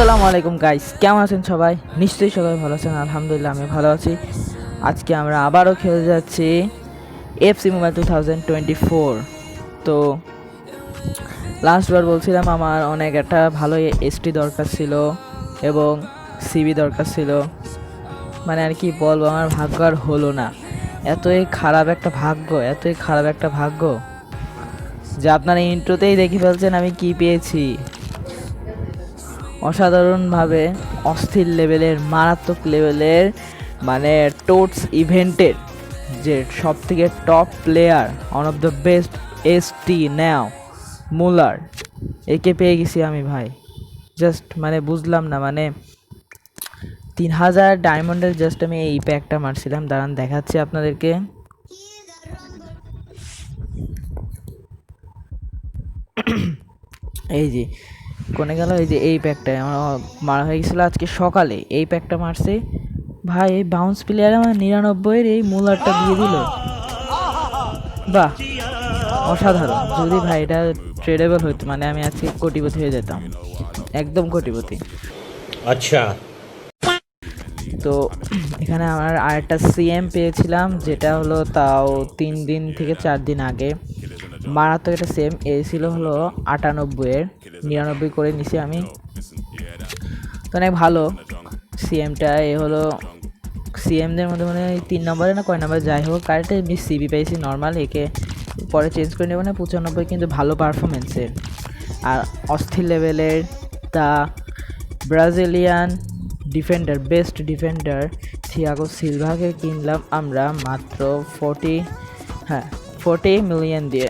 আসসালামু আলাইকুম গাইস, কেমন আছেন সবাই? নিশ্চয়ই সবাই ভালো আছেন। আলহামদুলিল্লাহ আমি ভালো আছি। আজকে আমরা আবারও খেলে যাচ্ছি এফসি মোবাইল 2024। তো লাস্টবার বলছিলাম আমার অনেক একটা ভালো এসটি দরকার ছিল এবং সিবি দরকার ছিল। মানে আর কি বলবো, আমার ভাগ্য আর হলো না। এতই খারাপ একটা ভাগ্য যে আপনারা ইন্ট্রোতেই দেখে ফেলছেন আমি কি পেয়েছি। অসাধারণভাবে অস্থির লেভেলের, মারাত্মক লেভেলের, মানে টোটস ইভেন্টের যে সব থেকে top player, one of the best ST now Muller, একে পেয়ে গেছি আমি ভাই। জাস্ট মানে বুঝলাম না, মানে 3000 ডায়মন্ডের জাস্ট আমি এই প্যাকটা মারছিলাম। দাঁড়ান দেখাচ্ছি আপনাদেরকে। এই যে কোনে গেল, এই যে এই প্যাকটা আমার মারা হয়ে গেছিলো আজকে সকালে। এই প্যাকটা মারছে ভাই, এই বাউন্স প্লেয়ার আমার 99-এর এই মুলারটা দিয়ে দিল। বাহ, অসাধারণ। যদি ভাই এটা ট্রেডেবল হইতো, মানে আমি আজকে কোটিপতি হয়ে যেতাম, একদম কোটিপতি। আচ্ছা, তো এখানে আমার আরেকটা সিএম পেয়েছিলাম, যেটা হলো তাও 3 দিন থেকে 4 দিন আগে। মারাত্মক একটা সেম এ ছিল হলো 98-এর, 99 করে নিছি আমি। তো অনেক ভালো সিএমটা। এ হলো সিএমদের মধ্যে মানে 3 নম্বরে না কয় নম্বরে যাই হোক, কারেক্টে আমি সিবি পাইছি নর্মাল। একে পরে চেঞ্জ করে নেবো না। 95 কিন্তু ভালো পারফরমেন্সের আর অস্থির লেভেলের the Brazilian defender, best defender Thiago সিলভাকে কিনলাম আমরা মাত্র 40 মিলিয়ন দিয়ে।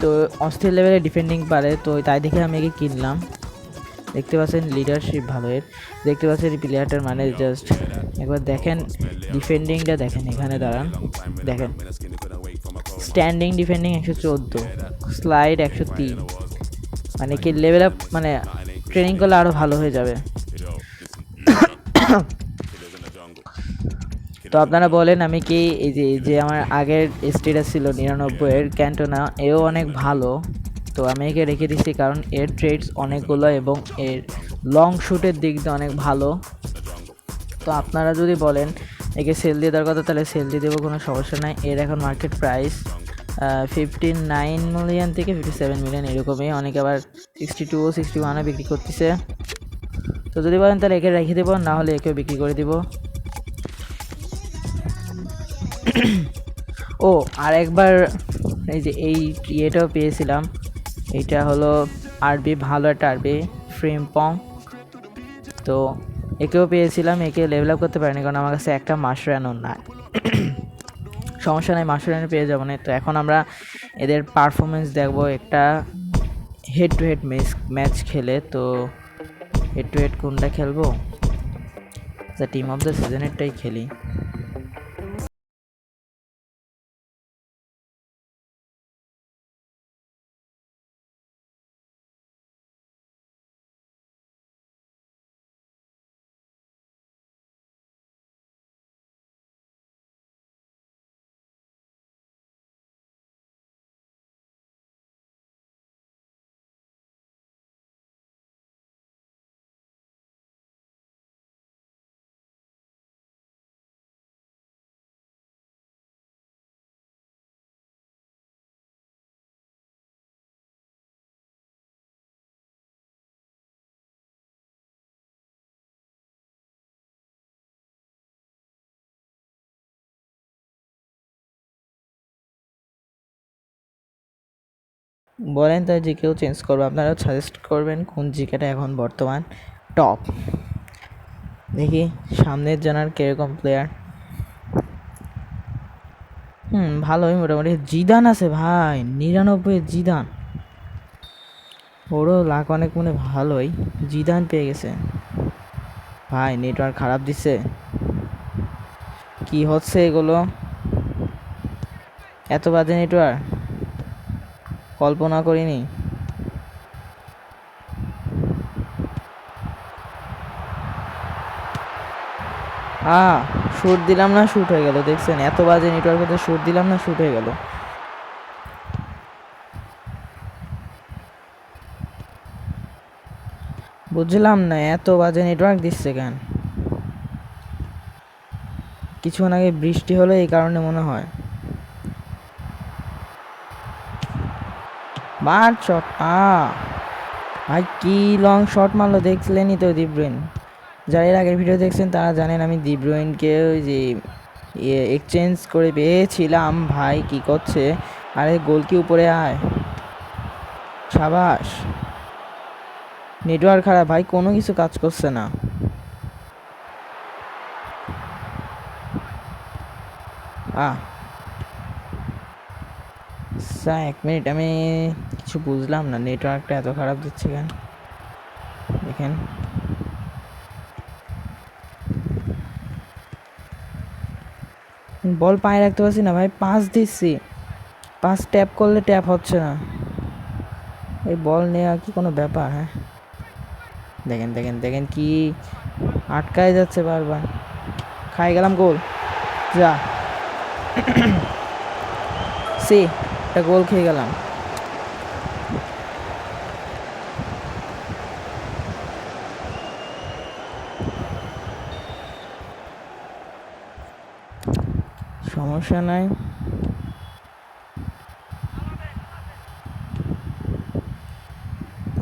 তো অস্থির লেভেলে ডিফেন্ডিং পারে, তো তাই দেখে আমি একে কিনলাম। দেখতে পাচ্ছেন লিডারশিপ ভালো এর। দেখতে পাচ্ছেন এই প্লেয়ারটার, মানে জাস্ট একবার দেখেন ডিফেন্ডিংটা দেখেন। এখানে দাঁড়ান দেখেন, স্ট্যান্ডিং ডিফেন্ডিং 114, স্লাইড 103। মানে কি লেভেল আপ, মানে ট্রেনিং করলে আরও ভালো হয়ে যাবে। তো আপনারা বলেন আমি কি, এই যে আমার আগের স্টেটাস ছিল 99-এর ক্যান্টোনা, এও অনেক ভালো। তো আমি একে রেখে দিচ্ছি কারণ এর ট্রেডস অনেকগুলো এবং এর লং শুটের দিক দিয়ে অনেক ভালো। তো আপনারা যদি বলেন একে সেল দিয়ে দেওয়ার কথা, তাহলে সেল দিয়ে দেবো, কোনো সমস্যা নাই। এর এখন মার্কেট প্রাইস 59 মিলিয়ন থেকে 57 মিলিয়ন এরকমই। অনেকে আবার 62 61 বিক্রি করতেছে। তো যদি বলেন তাহলে একে রেখে দেবো, না হলে একেও বিক্রি করে দিব। ও আর একবার এই যে এই ইয়েটাও পেয়েছিলাম, এইটা হলো আরবি, ভালো একটা আরবি ফ্রিম্পং। তো একেও পেয়েছিলাম, একে লেভেল আপ করতে পারিনি কারণ আমার কাছে একটা মাশরানও না। সমস্যা নেই, মাশরানো পেয়ে যাবো না। তো এখন আমরা এদের পারফরমেন্স দেখবো একটা হেড টু হেড ম্যাচ খেলে। তো হেড টু হেড কোনটা খেলবো, দ্য টিম অফ দ্য সিজনেরটাই খেলি। বলেন তাই যে কেউ চেঞ্জ করবো, আপনারা সাজেস্ট করবেন কোন জিকেটা এখন বর্তমান টপ। দেখি সামনের জনার কিরকম প্লেয়ার। ভালোই মোটামুটি। জিদান আছে ভাই, 99 জিদান, ওরও লাখ অনেক মনে ভালোই। জিদান পেয়ে গেছে ভাই। নেটওয়ার্ক খারাপ দিচ্ছে, কি হচ্ছে এগুলো, এত বাজে নেটওয়ার্ক কল্পনা করিনি। শুট দিলাম না, শুট হয়ে গেল। দেখছেন এত বাজে নেটওয়ার্কে শুট দিলাম না, শুট হয়ে গেল। বুঝলাম না এত বাজে নেটওয়ার্ক দিচ্ছে কেন। কিছুক্ষণ আগে বৃষ্টি হলো এই কারণে মনে হয়। মার শট ভাই কি লং শট মারলো দেখলেনই তো ডি ব্রুইন। যারা এর আগের ভিডিও দেখছেন তারা জানেন আমি ডি ব্রুইনকে ওই যে এক্সচেঞ্জ করে পেয়েছিলাম। ভাই কি করছে, আরে গোল কি উপরে আয়, সাবাস। নেটওয়ার্ক খারাপ ভাই, কোনো কিছু কাজ করছে না। এক মিনিট, আমি কিছু বুঝলাম না, নেটওয়ার্কটা এত খারাপ দিচ্ছে কেন দেখেন। বল পায়ে রাখতে পারছি না ভাই, পাস দিচ্ছি, পাস ট্যাপ করলে ট্যাপ হচ্ছে না। এই বল নেওয়া কি কোনো ব্যাপার? হ্যাঁ দেখেন দেখেন দেখেন কি আটকায় যাচ্ছে বারবার। খাই গেলাম গোল, যা সে একটা গোল খেয়ে গেলাম। সমস্যা নাই,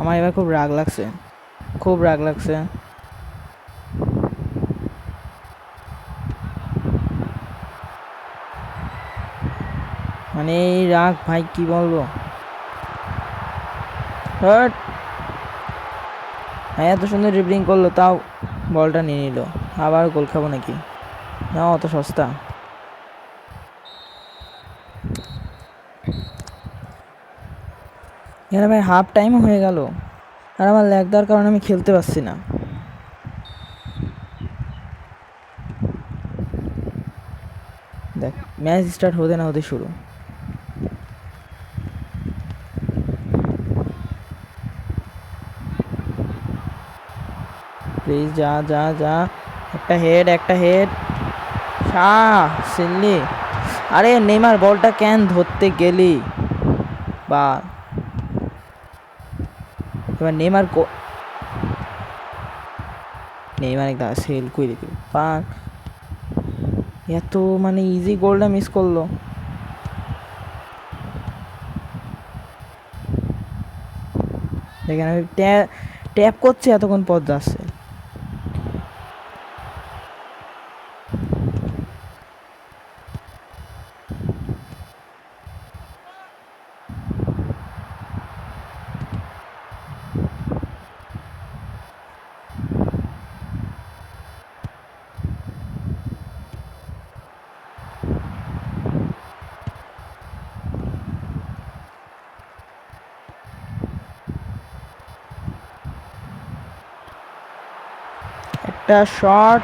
আমার এবার খুব রাগ লাগছে, খুব রাগ লাগছে। মানে এই রাগ ভাই কি বলবো। হ্যাঁ এত সুন্দর ড্রিবলিং করলো তাও বলটা নিয়ে নিল। আবার গোল খাবো নাকি? না অত সস্তা। এখানে ভাই হাফ টাইমও হয়ে গেল আর আমার ল্যাগ দেওয়ার কারণে আমি খেলতে পারছি না। দেখ ম্যাচ স্টার্ট হতে না হতে শুরু। প্লিজ যা যা যা, একটা হেড একটা হেড, সিল্লি। আরে নেইমার বলটা কেন ধরতে গেলি বা এবার নেইমার নেইমার একটা সেল করে দিল পাক, এত মানে ইজি গোলটা মিস করলো। দেখেন আমি ট্যাপ করছি এতক্ষণ পথ যাচ্ছে। একটা শট,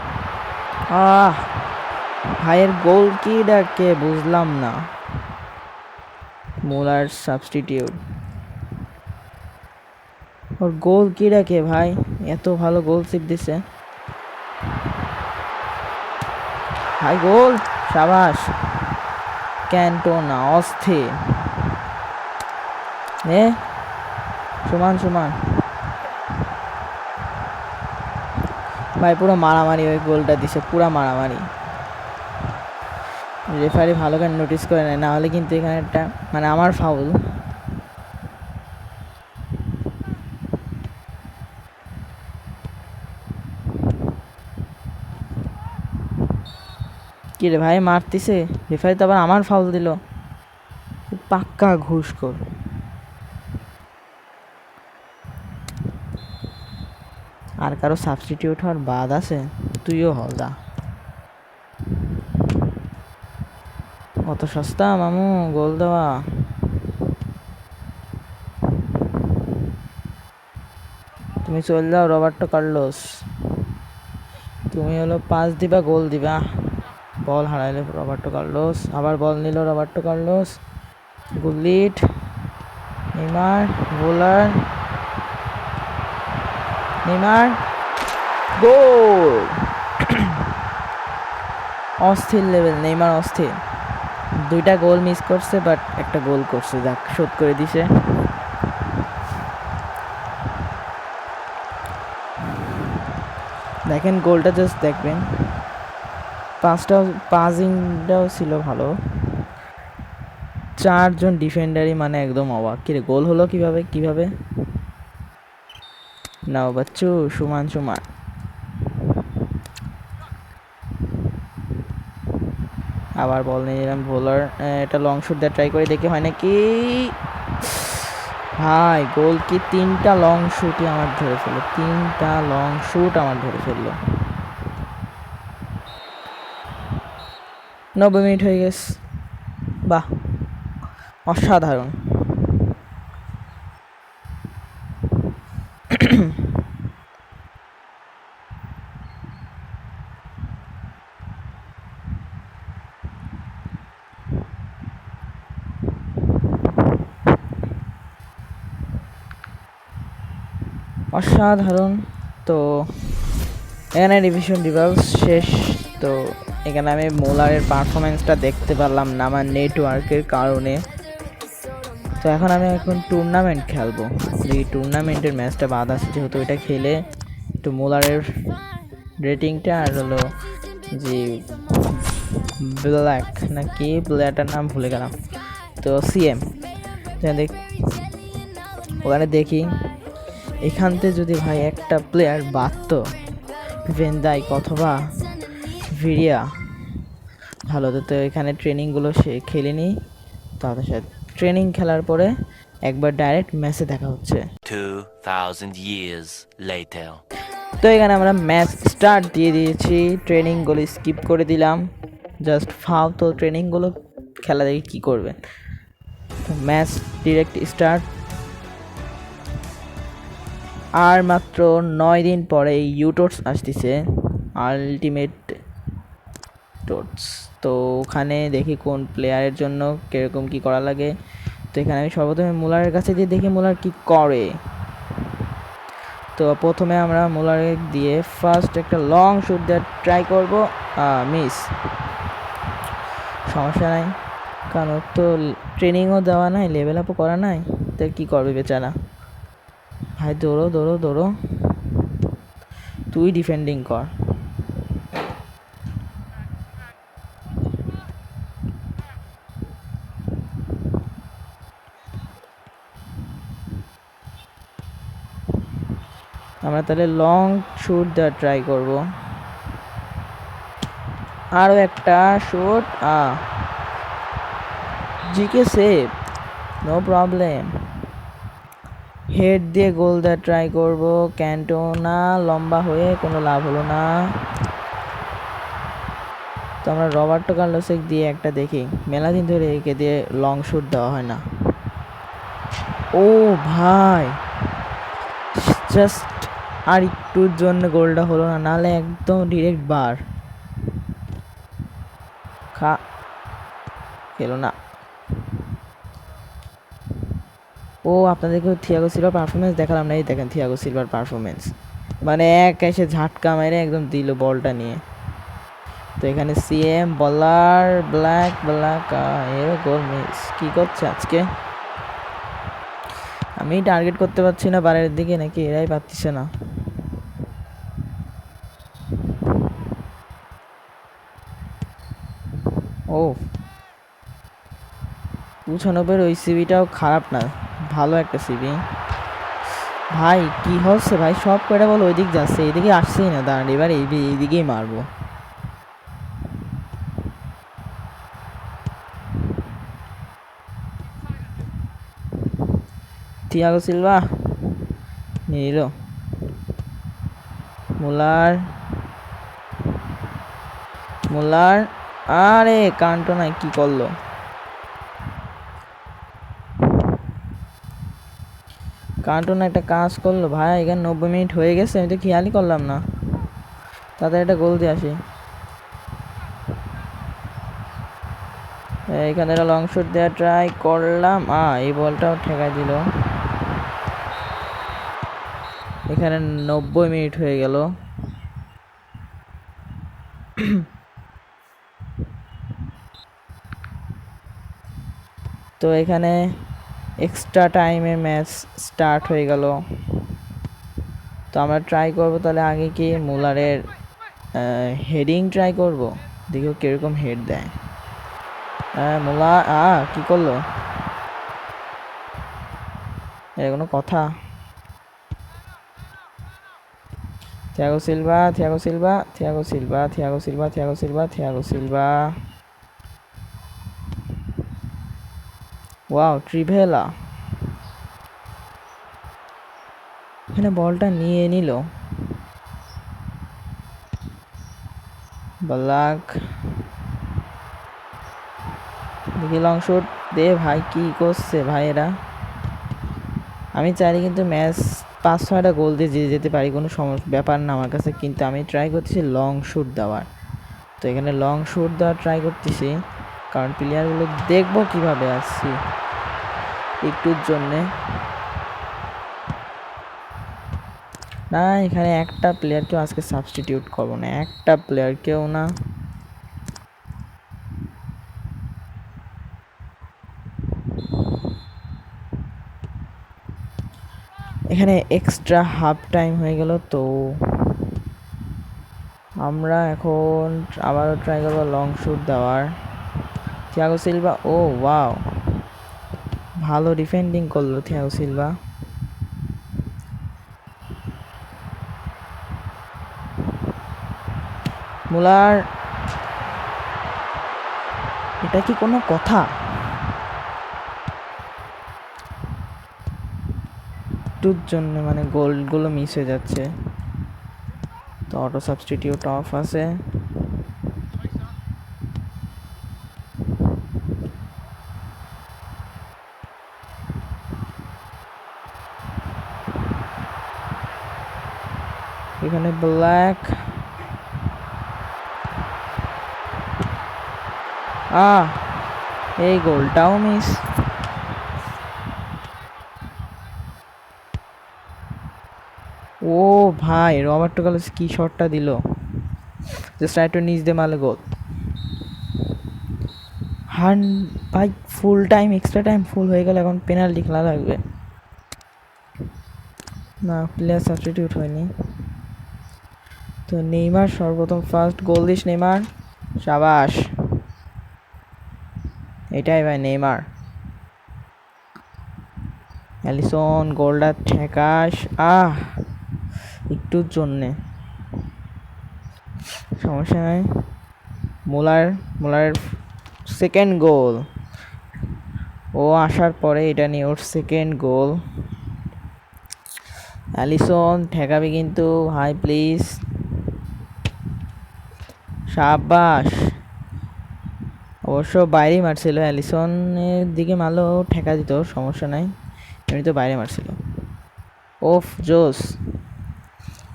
ভাইয়ের গোল কি ডাকে বুঝলাম না। মুলার সাবস্টিটিউট, ওর গোল কি ডাকে ভাই, এত ভালো গোল সিপ দিছে ভাই। গোল, সাবাস। ক্যান্টোনা অস্থির, সমান সমান ভাই, পুরো মারামারি ওই গোলটা দিছে, পুরো মারামারি। রেফারি ভালো করে নোটিস করে নেয়, না হলে কিন্তু এখানে একটা মানে আমার ফাউল। কি রে ভাই মারতিছে, রেফারি তো আবার আমার ফাউল দিল, পাক্কা ঘুষখোর। আর কারো সাবস্টিটিউট হওয়ার বাদ আছে? তুইও হল যা, অত সস্তা মামু গোল দেওয়া। তুমি চল যাও রবার্টো কার্লোস, তুমি হলো পাস দিবা গোল দিবা। বল হারাইলে রবার্টো কার্লোস, আবার বল নিল রবার্টো কার্লোস, গুলিট, নেইমার, বোলার, নেইমার, গোল। অস্থির লেভেল নেইমার, অস্থির। দুইটা গোল মিস করছে বাট একটা গোল করছে, যাক শোধ করে দিছে। দেখেন গোলটা জাস্ট দেখবেন, পাসিংটাও ছিল ভালো, 4জন ডিফেন্ডারই মানে একদম অবাক, কিরে গোল হলো কিভাবে নাও বাচ্চু, সমান সমান। আবার বল নিয়ে নিলাম, বোলার এটা লং শুট দিয়ে ট্রাই করে দেখি হয় নাকি। ভাই গোল কি, 3টা লং শুটই আমার ধরে ফেললো, 3টা লং শুট আমার ধরে ফেললো। 90 মিনিট হয়ে গেছে, বাহ অসাধারণ। অসাধারণ। তো এখানে ডিভিশন রিভালস শেষ। তো এখানে আমি মোলারের পারফরমেন্সটা দেখতে পারলাম না আমার নেটওয়ার্কের কারণে। তো এখন টুর্নামেন্ট খেলবো, এই টুর্নামেন্টের ম্যাচটা বাদ আছে যেহেতু, এটা খেলে একটু মোলারের রেটিংটা আর হলো যে ব্ল্যাক না কি প্লেয়ারটার নাম ভুলে গেলাম, তো সিএম ওখানে দেখি এখান থেকে যদি ভাই একটা প্লেয়ার বাঁধত, ভেন্দাইক অথবা ভিরিয়া, ভালো হতো। তো এখানে ট্রেনিংগুলো সে খেলে নিই, তাদের সাথে ট্রেনিং খেলার পরে একবার ডাইরেক্ট ম্যাচে দেখা হচ্ছে। 2000 years later. তো এখানে আমরা ম্যাচ স্টার্ট দিয়ে দিয়েছি, ট্রেনিংগুলো স্কিপ করে দিলাম, জাস্ট তো ট্রেনিংগুলো খেলা দেখে কী করবেন। তো ম্যাচ ডিরেক্ট স্টার্ট। আর মাত্র 9 দিন পরে ইউটোর্স আসতেছে, আলটিমেট টোটস। তো ওখানে দেখি কোন প্লেয়ারের জন্য কীরকম কী করা লাগে। তো এখানে আমি সর্বপ্রথমে মুলারের কাছে দিয়ে দেখি মুলার কি করে। তো প্রথমে আমরা মুলারে দিয়ে ফার্স্ট একটা লং শুট দেওয়ার ট্রাই করব, মিস। সমস্যা নাই, কারণ তো ট্রেনিংও দেওয়া নাই, লেভেল আপও করা নাই, তো কী করবে বেচারা। ভাই দৌড়ো, তুই ডিফেন্ডিং কর। আমরা তাহলে লং শুট দেওয়ার ট্রাই করব, আরও একটা shoot, GK save, no problem. Head দিয়ে গোল দেওয়ার ট্রাই করব, ক্যান্টোনা লম্বা হয়ে কোনো লাভ হলো না। তো আমরা রবার্টো কার্লোসেক দিয়ে একটা দেখি, মেলা দিন ধরে একে দিয়ে লং শুট দেওয়া হয় না। ও ভাই, জাস্ট আর একটুর জন্য গোলটা হলো না, নাহলে একদম ডিরেক্ট বার খেলো না। ও আপনাদেরকে থিয়াগো সিলভার পারফরমেন্স দেখালাম না, এই দেখেন থিয়াগো সিলভার পারফরমেন্স, মানে এক এসে ঝাটকা মেরে একদম দিল বলটা নিয়ে। তো এখানে সিএম বলার ব্ল্যাক এর গোল মিস, কি করছে আজকে। আমি টার্গেট করতে পারছি না বারের দিকে, নাকি এরাই পারছে না। ও 95 ওই সিবিটাও খারাপ না, ভালো একটা সিবি। ভাই কি হচ্ছে ভাই, সব কয়টা বল ওই দিক যাচ্ছে, এইদিকে আসছেই না, দাঁড়ান এবার এইদিকেই মারবো। থিয়াগো সিলভা নিল, মুলার আরে কান্টোনা কি করলো। কান্টোনা একটা কাজ করলো ভাই, এখানে 90 মিনিট হয়ে গেছে, আমি তো খেয়ালই করলাম না, তাদের একটা গোল দিয়ে আসি। এখানে একটা লং শট দেওয়া ট্রাই করলাম, এই বলটাও ঠেকাই দিল। এখানে 90 মিনিট হয়ে গেল। তো এখানে এক্সট্রা টাইমে ম্যাচ স্টার্ট হয়ে গেল। তো আমরা ট্রাই করব তাহলে আগে কি মুলারের হেডিং ট্রাই করব, দেখো কিরকম হেড দেয়। মুলা কি করলো, এর কোনো কথা? Thiago Silva, Thiago Silva, Thiago Silva, Thiago Silva, Thiago Silva, Thiago Silva. Wow, trivela এখানে বলটা নিয়ে নিল। বালাক দেখি লং শট দে ভাই, কি করছে ভাই এরা। আমি চাইলে কিন্তু ম্যাচ 5-6টা গোল দিয়ে জিতে যেতে পারি, কোনো ব্যাপার না আমার কাছে, কিন্তু আমি ট্রাই করতেছি লং শুট দেওয়ার। তো এখানে লং শুট দেওয়ার ট্রাই করতেছি, কারণ প্লেয়ারগুলো দেখবো কিভাবে আসছি একটুর জন্যে। না, এখানে একটা প্লেয়ারকেও আজকে সাবস্টিটিউট করবো না, একটা প্লেয়ারকেও না। এখানে এক্সট্রা হাফ টাইম হয়ে গেল, তো আমরা এখন আবারও ট্রাই করবো লং শুট দেওয়ার। থিয়াগো সিলভা, ও ওয়াও, ভালো ডিফেন্ডিং করলো থিয়াগো সিলভা। মুলার, এটা কি কোনো কথা? একটুর জন্য মানে গোলগুলো মিস হয়ে যাচ্ছে, তো অটো সাবস্টিটিউট অফ আছে। এখানে ব্ল্যাক, এই গোলটাও মিস। ও ভাই, রবার্টো কার্লোস কি শটটা দিল, জাস্ট ট্রাই টু নিচ দে মালে গোল। ভাই ফুল টাইম, এক্সট্রা টাইম ফুল হয়ে গেল, এখন পেনাল্টি খেলা লাগবে। না, প্লেয়ার সাবস্টিটিউট হয়নি। তো নেইমার সর্বপ্রথম ফার্স্ট গোল দিস নেইমার, শাবাশ, এটাই ভাই নেইমার। অ্যালিসন গোলটা ঠেকাস, একটুর জন্যে, সমস্যা নাই। মুলারের সেকেন্ড গোল, ও আসার পরে এটা নিয়ে ওর সেকেন্ড গোল। অ্যালিসন ঠেকাবি কিন্তু ভাই প্লিজ, শাবাশ। অবশ্য বাইরেই মারছিল, অ্যালিসনের দিকে মারলো ঠেকা দিত, সমস্যা নাই, এমনি তো বাইরে মারছিল। ওফ জোস,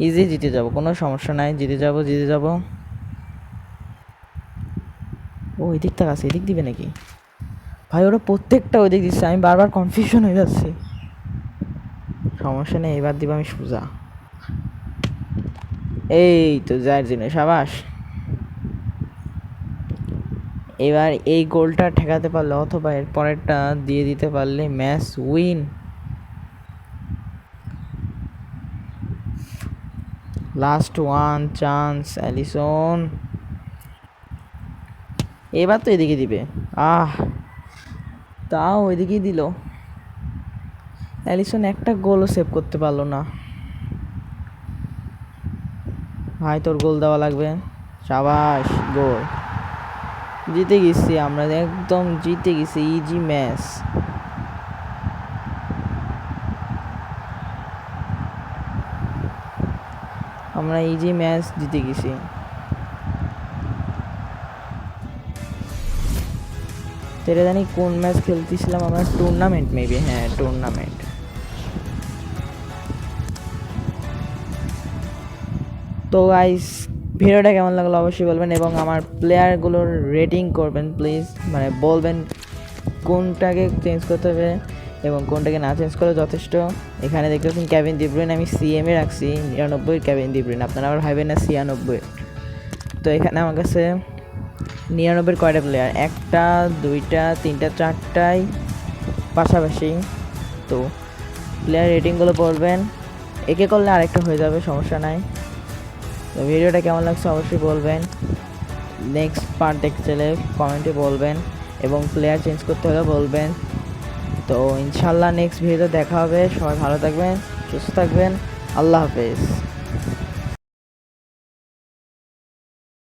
ইজি জিতে যাব, কোনো সমস্যা নাই, জিতে যাব জিতে যাব। ও ওই দিক থেকে আছে, এদিক দিবে নাকি ভাই? ওরা প্রত্যেকটা ওই দিক দিচ্ছে, আমি বারবার কনফিউশন হয়ে যাচ্ছি। সমস্যা নেই, এবার দিব আমি সোজা। এই তো যার জন্য সাবাস। এবার এই গোলটা ঠেকাতে পারলে অথবা এর পরেরটা দিয়ে দিতে পারলে match win. Last one chance Alisson, এবার তো এদিকে দিবে, তাও ওইদিকেই দিল। অ্যালিসন একটা গোলও সেভ করতে পারলো না ভাই, তোর গোল দেওয়া লাগবে, শাবাশ গোল। জিতে গেছি আমরা, একদম জিতে গেছি, ইজি ম্যাচ। আমরা ইজি ম্যাচ জিতে গেছি। তেরে জানি কোন ম্যাচ খেলতেছিলাম আমরা, টুর্নামেন্ট মেবি, হ্যাঁ টুর্নামেন্ট। তো গাইস, ভিডিওটা কেমন লাগলো অবশ্যই বলবেন, এবং আমার প্লেয়ারগুলোর রেটিং করবেন প্লিজ, মানে বলবেন কোনটাকে চেঞ্জ করতে হবে এবং কোনটাকে না চেঞ্জ করে যথেষ্ট। এখানে দেখতে পাচ্ছেন কেভিন ডি ব্রুইন, আমি সিএমে রাখছি 99 কেভিন ডি ব্রুইন, আপনারা আবার ভাবেন না 96। তো এখানে আমার কাছে 99 কয়টা প্লেয়ার, 1টা 2টা 3টা 4টাই পাশাপাশি। তো প্লেয়ার রেটিংগুলো বলবেন একে করলে আরেকটা হয়ে যাবে, সমস্যা নাই। তো ভিডিওটা কেমন লাগছে অবশ্যই বলবেন, নেক্সট পার্ট দেখতে চাইলে কমেন্টে বলবেন এবং প্লেয়ার চেঞ্জ করতে হলে বলবেন। তো ইনশাল্লাহ নেক্সট ভিডিওতে দেখা হবে। সবাই ভালো থাকবেন, সুস্থ থাকবেন, আল্লাহ হাফেজ।